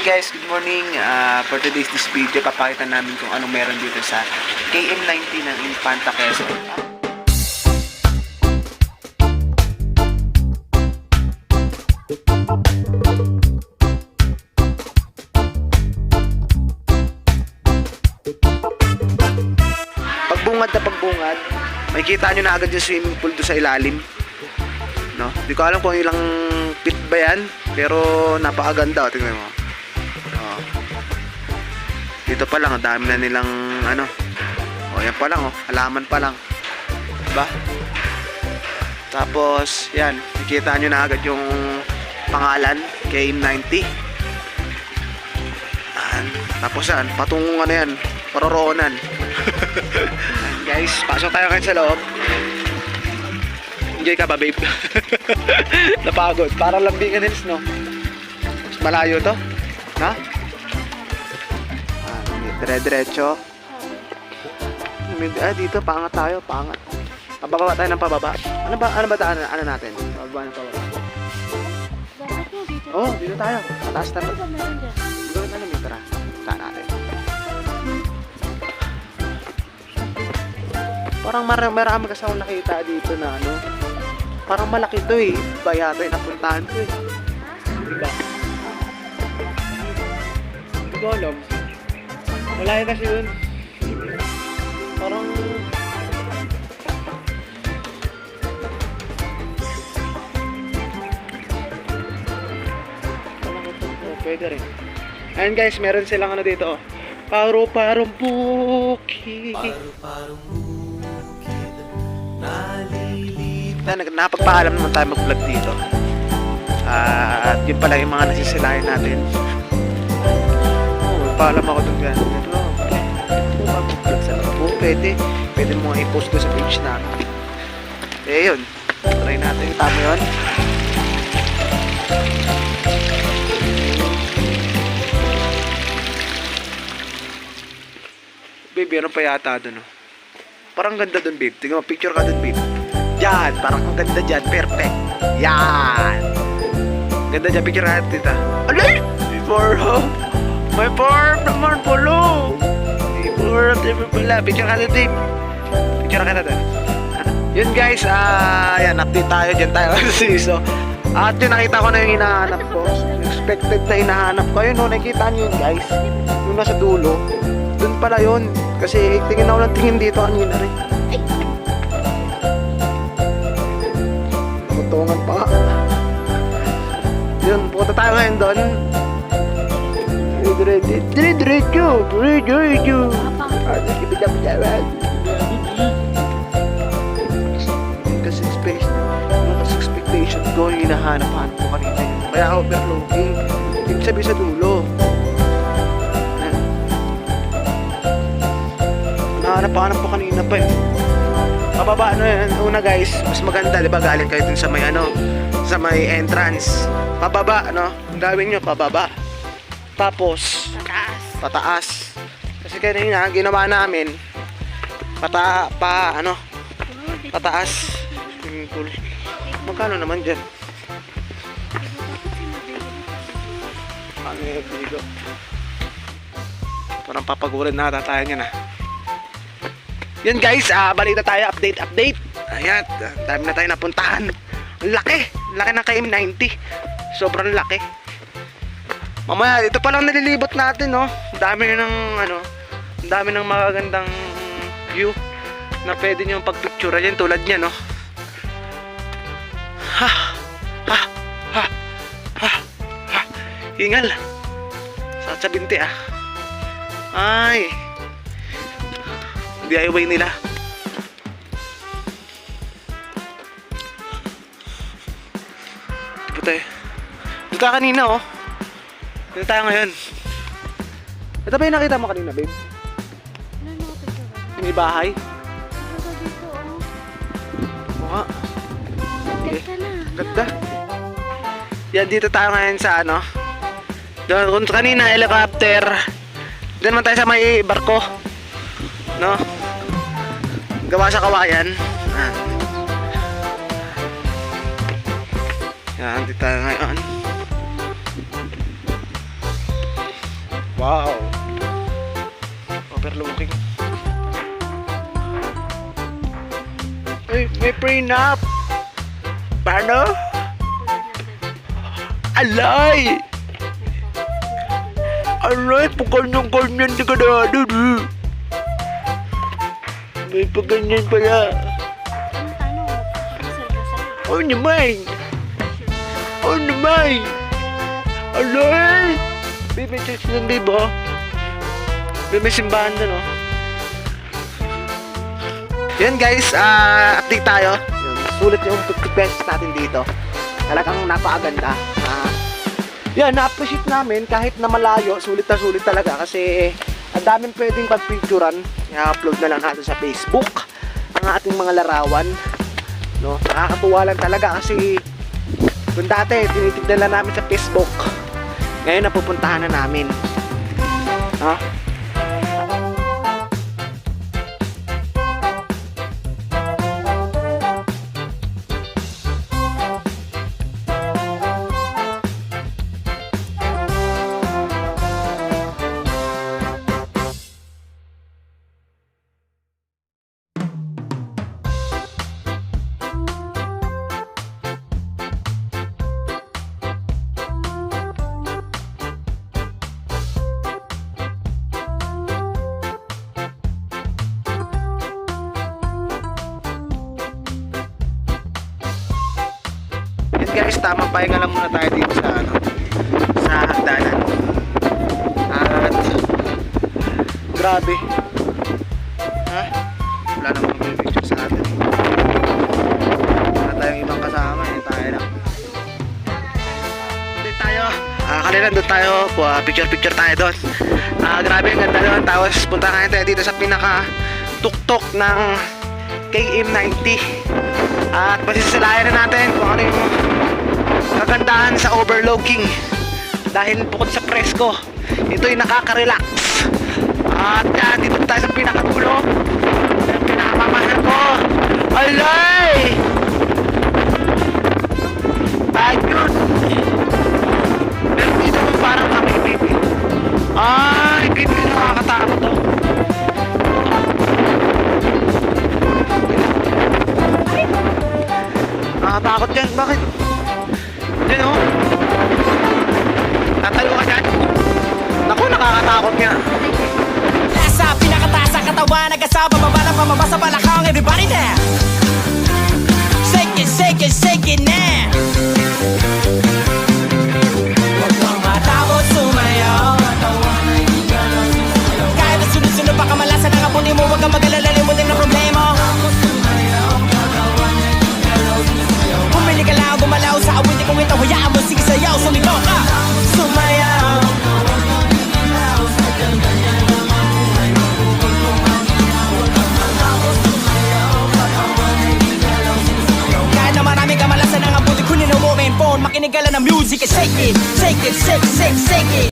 Guys, good morning. For today's video, papakita namin kung anong meron dito sa KM90 ng Infanta Quezon. Pagbungad na pagbungad, makikita nyo na agad yung swimming pool doon sa ilalim. No? Di ko alam kung ilang feet ba yan, pero napakaganda. Tingnan mo. Dito pa lang, dami na nilang ano. Yan pa lang, halaman pa lang. Diba? Tapos, yan, nakikita nyo na agad yung pangalan, KM90. Tapos yan, patungong ano yan, paroroonan. Guys, pasok tayo kayo sa loob. Enjoy ka ba, babe? Napagod. Parang lambingan hills, no? Mas malayo to. Ha? Dire-diretso. Dito, pangat tayo, pangat. Pababa tayo ng pababa. Ano ba daan? Ano natin? Pababa ng pababa. Oh, dito tayo. Taas tayo. Dito na namin, tara. Taan natin. Parang marami kasi akong nakita dito na ano. Parang malaki to eh. Iba yata yung napuntahan ko eh. Diba? Hindi ko alam. Malaki kasi yun. Parang pwede rin. Ayan guys, meron silang ano dito. Paru-parong bukid. Paru-parong bukid. Nalilita. Napagpaalam naman tayo mag-vlog dito. At yun pala yung mga nasisilayan natin. Paalam ako dun yan. Ito, mag-vlog sa loob. Pwede mo i-post ko sa page natin. Yun. Try natin. Tama yun. Babe, ano pa yata dun, no? Parang ganda dun, babe. Tingnan mo, picture ka dun, babe. Yan, parang ang ganda dyan. Perfect. Yan. Ganda dyan, picture ka dun, tita. Alay! Before, may form naman polo. Before, pala. Picture ka dun, babe. Picture ka dun. Yun, guys. Yan, update tayo. Dyan tayo. So, at yun, nakita ko na yung hinahanap ko. Expected na hinahanap ko. Yun, no, nakita nyo yun, guys. Yung nasa dulo. Doon pala yun. Kasi tingin ako ng tingin dito kanina rin. Mutungan pa. Yun, punta tayo ngayon doon. Diretso. Kasi expectation ko yung hinahanap-hanap ko kanina yun. Kaya overlooking. Ibig sabihin sa dulo. Hanap po kanina pa eh. Pababa ano yan. Una guys, mas maganda, di ba? Galing kayo dun sa may ano, sa may entrance. Pababa, ano? Ang gawin nyo, pababa. Tapos, pataas. Kasi kanina, ginawa namin, pataas. Swimming pool. Magkano naman dyan? Ano yung bigo? Parang papagurin na tayo niya na. Yan guys, balita tayo, update. Ayan, dami na tayo napuntahan. Ang laki ng KM90. Sobrang laki. Mamaya, ito pa lang nalilibot natin, no. Ang dami ng magagandang view na pwede nyo pagpicture yan tulad niya, no. Hingal. Sa binti, Ay. DIY nila. Dito tayo. Dito tayo kanina, Dito tayo ngayon. Ito ba yung nakita mo kanina, babe? Yung bahay? Mukha. Ganda. Yan, dito tayo ngayon sa ano. Doon kanina, helicopter. Doon man tayo sa may barko. No? Gawa sa kawayan. Yan, dito tayo ngayon. Wow. Overlooking. May prenup. Paano? Alay! Alay, pag ganyan-ganyan di ka na ano. May pag ganyan pala. Oh naman! Oh naman! Alay! Babe, may church nun, babe, oh. Babe, may simbahan dun, oh. Yan, guys, update tayo. Yun, sulit yung toothpaste natin dito. Talagang napakaganda. Yan, na-appreciate namin kahit na malayo, sulit na sulit talaga kasi ang daming pwedeng pag-picturean. I-upload na lang natin sa Facebook ang ating mga larawan. No, nakakatuwa lang talaga kasi kung dati tinitignan lang namin sa Facebook, ngayon napupuntahan na namin. No? Guys, tamang pahinga lang muna tayo dito sa sa hagdanan. At grabe. Ha? Wala namang picture sa atin. Wala tayong ibang kasama eh, tayo lang. Doon tayo. Kanina doon tayo, picture tayo doon. Grabe, ang ganda doon. Tapos punta ngayon tayo dito sa pinaka tuktok ng KM90. At pasisalayan na natin kung ano yung kagandahan sa overlooking. Dahil bukod sa presko, ito'y nakaka-relax. At yan, dito tayo sa pinakadulo. Yung pinakamamahal ko. Alay! Ayun! Pero dito mo parang kami, baby. Ay, baby, nakakatakot to. Nakakatakot yan, bakit? Yan o. Tatalo ka dyan. Naku, nakakatakot nga. Nasa pinakataas ang katawan, nag-asaba, mabalang pamabasa balakang. Everybody now, shake it, shake it, shake it now. Huwag kang matakot, sumayaw. Kahit na sunod-sunod pa kamalasan ang abuti mo, huwag kang mag-alala, limutin ang problema. Bumili ka lang, gumalaw sa awit, kung ito, hayaan mo, sige sayaw, sumigaw ka. Sumayaw. Kahit na marami kamalasan ang abuti, kunin ang moment phone, makinig ka lang ng music, shake it, shake it, shake, shake, shake it.